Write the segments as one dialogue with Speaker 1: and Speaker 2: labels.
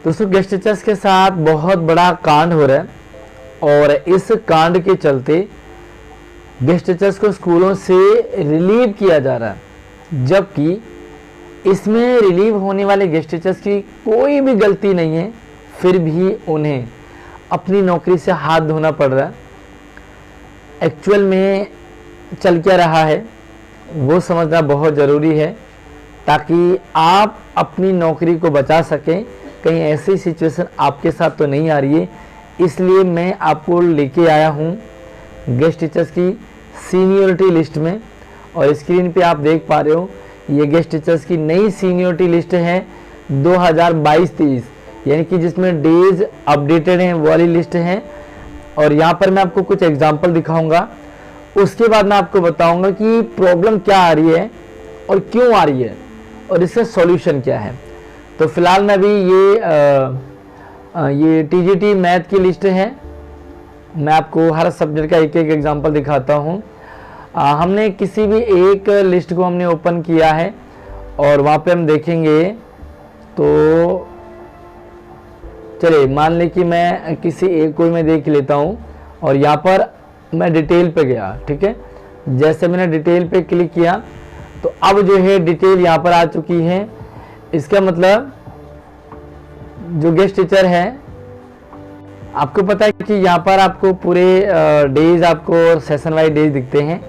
Speaker 1: दोस्तों guest teachers के साथ बहुत बड़ा कांड हो रहा है और इस कांड के चलते गेस्ट टीचर्स को स्कूलों से रिलीव किया जा रहा है, जबकि इसमें रिलीव होने वाले गेस्ट टीचर्स की कोई भी गलती नहीं है, फिर भी उन्हें अपनी नौकरी से हाथ धोना पड़ रहा है। एक्चुअल में चल क्या रहा है वो समझना बहुत ज़रूरी है, ताकि आप अपनी नौकरी को बचा सकें। कहीं ऐसी सिचुएशन आपके साथ तो नहीं आ रही है, इसलिए मैं आपको लेके आया हूँ गेस्ट टीचर्स की सीनियरिटी लिस्ट में। और स्क्रीन पे आप देख पा रहे हो ये गेस्ट टीचर्स की नई सीनियरिटी लिस्ट है 2022-23, यानी कि जिसमें डेज अपडेटेड हैं वो वाली लिस्ट है। और यहाँ पर मैं आपको कुछ एग्जांपल दिखाऊंगा, उसके बाद मैं आपको बताऊंगा कि प्रॉब्लम क्या आ रही है और क्यों आ रही है और इसका सॉल्यूशन क्या है। तो फिलहाल मैं अभी ये टीजीटी मैथ की लिस्ट है, मैं आपको हर सब्जेक्ट का एक एक एग्जांपल दिखाता हूँ। हमने किसी भी एक लिस्ट को हमने ओपन किया है और वहाँ पे हम देखेंगे तो चलिए मान लें कि मैं किसी एक को मैं देख लेता हूँ और यहाँ पर मैं डिटेल पे गया, ठीक है। जैसे मैंने डिटेल पे क्लिक किया तो अब जो है डिटेल यहाँ पर आ चुकी है। इसका मतलब जो गेस्ट टीचर है, आपको पता है कि यहाँ पर आपको पूरे डेज आपको सेशन वाइज डेज दिखते हैं।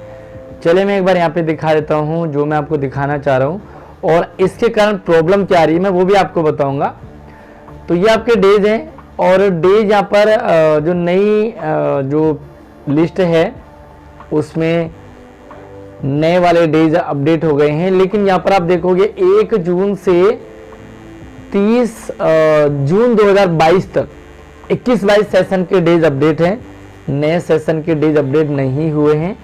Speaker 1: चलिए मैं एक बार यहाँ पे दिखा देता हूँ जो मैं आपको दिखाना चाह रहा हूँ और इसके कारण प्रॉब्लम क्या आ रही है मैं वो भी आपको बताऊँगा। तो ये आपके डेज हैं और डेज यहाँ पर जो नई जो लिस्ट है उसमें नए वाले डेज अपडेट हो गए हैं। लेकिन यहाँ पर आप देखोगे 1 जून से 30 जून 2022 तक 21-22 सेशन के डेज अपडेट हैं, नए सेशन के डेज अपडेट नहीं हुए हैं।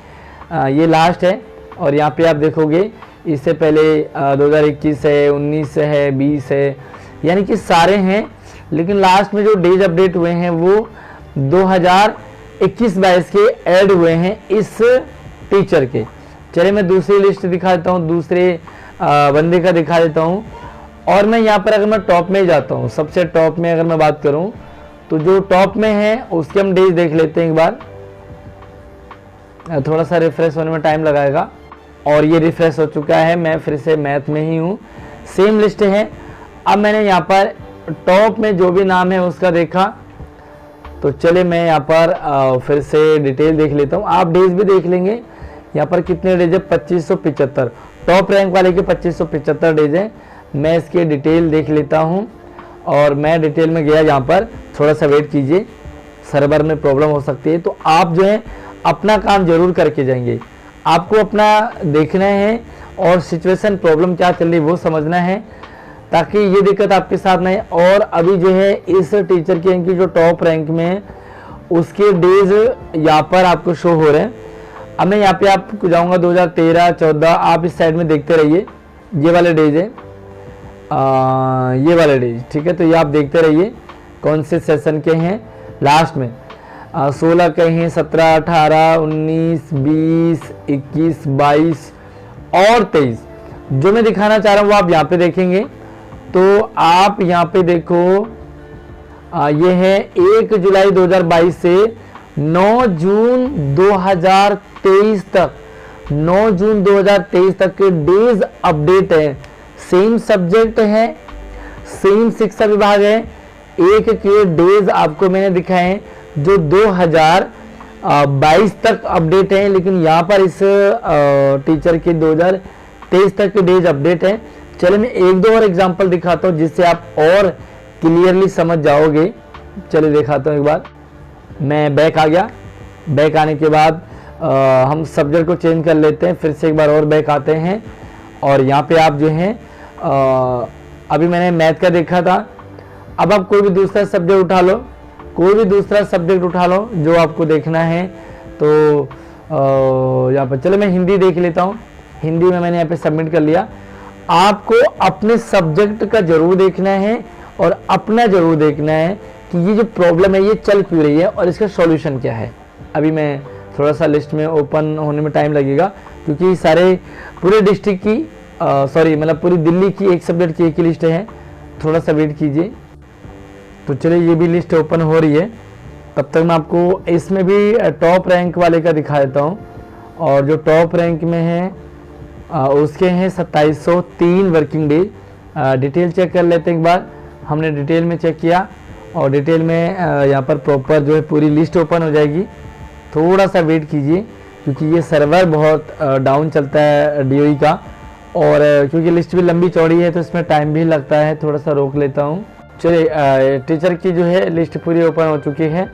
Speaker 1: ये लास्ट है और यहाँ पे आप देखोगे इससे पहले 2021 है, 19 है, 20 है, यानी कि सारे हैं। लेकिन लास्ट में जो डेज अपडेट हुए हैं वो 2021-22 के ऐड हुए हैं इस टीचर के। चलिए मैं दूसरी लिस्ट दिखा देता हूँ, दूसरे बंदे का दिखा देता हूँ। और मैं यहाँ पर अगर मैं टॉप में जाता हूँ, सबसे टॉप में अगर मैं बात करूँ तो जो टॉप में है उसके हम डेज देख लेते हैं एक बार। थोड़ा सा रिफ्रेश होने में टाइम लगाएगा और ये रिफ्रेश हो चुका है। मैं फिर से मैथ में ही हूँ, सेम लिस्ट है। अब मैंने यहाँ पर टॉप में जो भी नाम है उसका देखा, तो चले मैं यहाँ पर फिर से डिटेल देख लेता हूँ। आप डेज भी देख लेंगे यहाँ पर कितने डेज है, 2575। टॉप रैंक वाले के 2575 डेज है। मैं इसके डिटेल देख लेता हूँ और मैं डिटेल में गया। यहाँ पर थोड़ा सा वेट कीजिए, सर्वर में प्रॉब्लम हो सकती है। तो आप जो है अपना काम जरूर करके जाएंगे, आपको अपना देखना है और सिचुएशन प्रॉब्लम क्या चल रही है वो समझना है, ताकि ये दिक्कत आपके साथ नहीं। और अभी जो है इस टीचर की इनकी जो टॉप रैंक में है उसके डेज यहाँ पर आपको शो हो रहे हैं। अब मैं यहाँ पे आपको जाऊँगा 2013-14, आप इस साइड में देखते रहिए, ये वाले डेज है, ये वाले डेज, ठीक है। तो ये आप देखते रहिए कौन से सेशन के हैं। लास्ट में 16 के हैं, 17, 18, 19, 20, 21, 22 और 23 जो मैं दिखाना चाह रहा हूँ वो आप यहाँ पे देखेंगे। तो आप यहाँ पे देखो ये है 1 जुलाई 2022 से 9 जून 2023 तक, 9 जून 2023 तक के डेज अपडेट है। सेम सब्जेक्ट है, सेम शिक्षा विभाग है, एक के डेज आपको मैंने दिखाए हैं जो 2022 तक अपडेट है। लेकिन यहाँ पर इस टीचर के 2023 तक के डेज अपडेट है। चलिए मैं एक दो और एग्जांपल दिखाता हूँ जिससे आप और क्लियरली समझ जाओगे। चलिए दिखाता हूँ एक बार। मैं बैक आ गया, बैक आने के बाद हम सब्जेक्ट को चेंज कर लेते हैं, फिर से एक बार और बैक आते हैं। और यहाँ पे आप जो हैं अभी मैंने मैथ का देखा था, अब आप कोई भी दूसरा सब्जेक्ट उठा लो, कोई भी दूसरा सब्जेक्ट उठा लो जो आपको देखना है। तो यहाँ पर चलो मैं हिंदी देख लेता हूँ। हिंदी में मैंने यहाँ पे सबमिट कर लिया। आपको अपने सब्जेक्ट का जरूर देखना है और अपना जरूर देखना है कि ये जो प्रॉब्लम है ये चल क्यों रही है और इसका सॉल्यूशन क्या है। अभी मैं थोड़ा सा लिस्ट में ओपन होने में टाइम लगेगा क्योंकि सारे पूरे डिस्ट्रिक्ट की मतलब पूरी दिल्ली की एक सब्जेक्ट की एक ही लिस्ट है। थोड़ा सा वेट कीजिए। तो चलिए ये भी लिस्ट ओपन हो रही है, तब तक मैं आपको इसमें भी टॉप रैंक वाले का दिखा देता हूँ। और जो टॉप रैंक में है उसके हैं 2703 वर्किंग डेज। डिटेल चेक कर लेते हैं एक बार। हमने डिटेल में चेक किया और डिटेल में यहाँ पर प्रॉपर जो है पूरी लिस्ट ओपन हो जाएगी। थोड़ा सा वेट कीजिए क्योंकि ये सर्वर बहुत डाउन चलता है DOE का, और क्योंकि लिस्ट भी लंबी चौड़ी है तो इसमें टाइम भी लगता है। थोड़ा सा रोक लेता हूँ। चलिए टीचर की जो है लिस्ट पूरी ओपन हो चुकी है।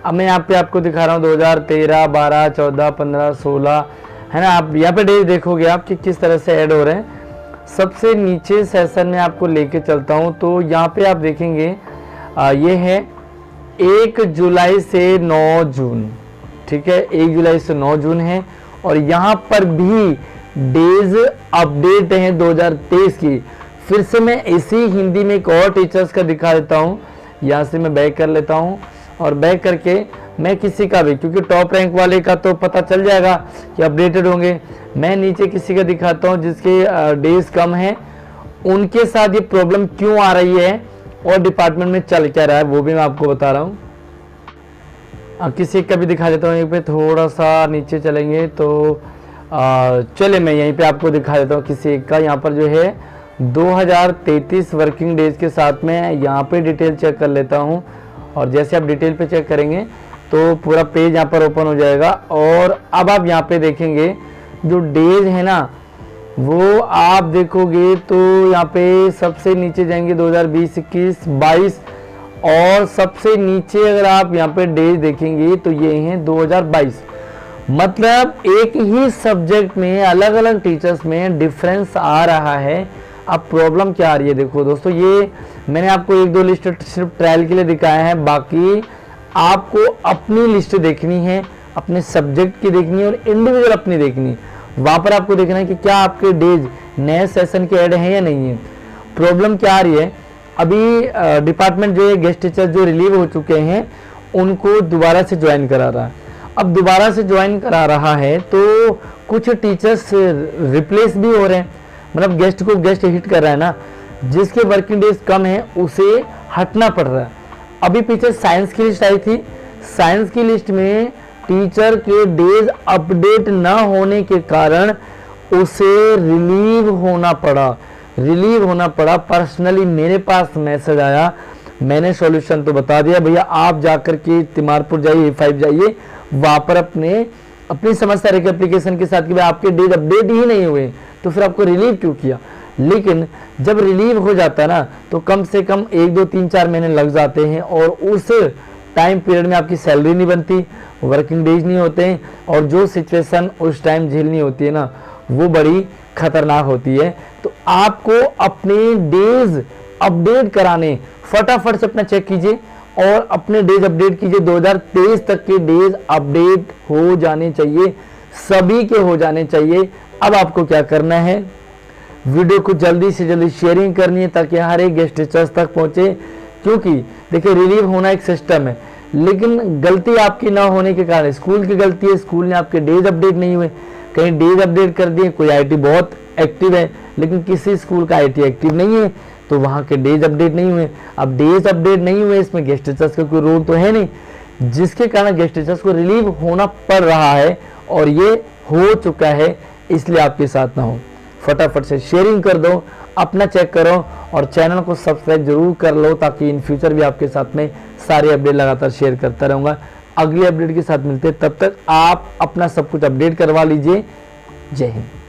Speaker 1: अब मैं यहाँ पे आपको दिखा रहा हूँ 2013, 12, 14, 15, 16 है ना। आप यहाँ पे डेज देखोगे आप कि किस तरह से ऐड हो रहे हैं। सबसे नीचे सेशन में आपको लेके चलता हूँ तो यहाँ पे आप देखेंगे ये है 1 जुलाई से 9 जून, ठीक है, 1 जुलाई से 9 जून है। और यहाँ पर भी डेज अपडेट हैं 2023 की। फिर से मैं इसी हिंदी में एक और टीचर्स का दिखा देता हूँ। यहाँ से मैं बैक कर लेता हूँ और बैक करके मैं किसी का भी, क्योंकि टॉप रैंक वाले का तो पता चल जाएगा कि अपडेटेड होंगे, मैं नीचे किसी का दिखाता हूँ जिसके डेज कम हैं, उनके साथ ये प्रॉब्लम क्यों आ रही है और डिपार्टमेंट में चल क्या रहा है वो भी मैं आपको बता रहा हूँ। किसी का भी दिखा देता हूँ। यहीं पे थोड़ा सा नीचे चलेंगे तो चले मैं यहीं पे आपको दिखा देता हूँ किसी एक का। यहाँ पर जो है 2033 वर्किंग डेज के साथ में यहाँ पे डिटेल चेक कर लेता हूँ। और जैसे आप डिटेल पे चेक करेंगे तो पूरा पेज यहाँ पर ओपन हो जाएगा। और अब आप यहाँ पे देखेंगे जो डेज है ना वो आप देखोगे तो यहाँ पे सबसे नीचे जाएंगे 2020, 21, 22 और सबसे नीचे अगर आप यहाँ पे डेज देखेंगे तो ये हैं 2022। मतलब एक ही सब्जेक्ट में अलग अलग टीचर्स में डिफरेंस आ रहा है। अब प्रॉब्लम क्या आ रही है देखो दोस्तों, ये मैंने आपको 1-2 लिस्ट सिर्फ ट्रायल के लिए दिखाया है, बाकी आपको अपनी लिस्ट देखनी है, अपने सब्जेक्ट की देखनी है और इंडिविजुअल अपनी देखनी है। वहाँ पर आपको देखना है कि क्या आपके डेज नए सेशन के ऐड हैं या नहीं है। प्रॉब्लम क्या आ रही है, अभी डिपार्टमेंट जो है गेस्ट टीचर जो रिलीव हो चुके हैं उनको दोबारा से ज्वाइन करा रहा है। अब दोबारा से ज्वाइन करा रहा है तो कुछ टीचर्स रिप्लेस भी हो रहे हैं, मतलब गेस्ट को गेस्ट हिट कर रहा है ना, जिसके वर्किंग डेज कम है उसे हटना पड़ रहा है। अभी पीछे साइंस की लिस्ट आई थी, साइंस की लिस्ट में टीचर के डेज अपडेट ना होने के कारण उसे रिलीव होना पड़ा। पर्सनली मेरे पास मैसेज आया, मैंने सॉल्यूशन तो बता दिया, भैया आप जाकर के तिमारपुर जाइए, A5 जाइए, वहां पर अपनी समस्या रखिए एप्लीकेशन के साथ कि भाई आपके डेज अपडेट ही नहीं हुए तो फिर आपको रिलीव क्यों किया। लेकिन जब रिलीव हो जाता है ना तो कम से कम 1, 2, 3, 4 महीने लग जाते हैं और उस टाइम पीरियड में आपकी सैलरी नहीं बनती, वर्किंग डेज नहीं होते हैं और जो सिचुएशन उस टाइम झेलनी होती है ना वो बड़ी खतरनाक होती है। तो आपको अपने डेज अपडेट कराने फटाफट से अपना चेक कीजिए और अपने डेज अपडेट कीजिए। 2023 तक के डेज अपडेट हो जाने चाहिए, सभी के हो जाने चाहिए। अब आपको क्या करना है, वीडियो को जल्दी से जल्दी शेयरिंग करनी है ताकि हर एक गेस्ट टीचर्स तक पहुंचे। क्योंकि देखिए रिलीव होना एक सिस्टम है, लेकिन गलती आपकी ना होने के कारण स्कूल की गलती है, स्कूल ने आपके डेज अपडेट नहीं हुए, कहीं डेज अपडेट कर दिए। कोई IT बहुत एक्टिव है लेकिन किसी स्कूल का IT एक्टिव नहीं है तो वहाँ के डेज अपडेट नहीं हुए। अब डेज अपडेट नहीं हुए, इसमें गेस्ट टीचर्स का कोई रोल तो है नहीं, जिसके कारण गेस्ट टीचर्स को रिलीव होना पड़ रहा है और ये हो चुका है, इसलिए आपके साथ ना हो। फटाफट से शेयरिंग कर दो, अपना चेक करो और चैनल को सब्सक्राइब जरूर कर लो ताकि इन फ्यूचर भी आपके साथ में सारे अपडेट लगातार शेयर करता रहूँगा। अगले अपडेट के साथ मिलते हैं, तब तक आप अपना सब कुछ अपडेट करवा लीजिए। जय हिंद।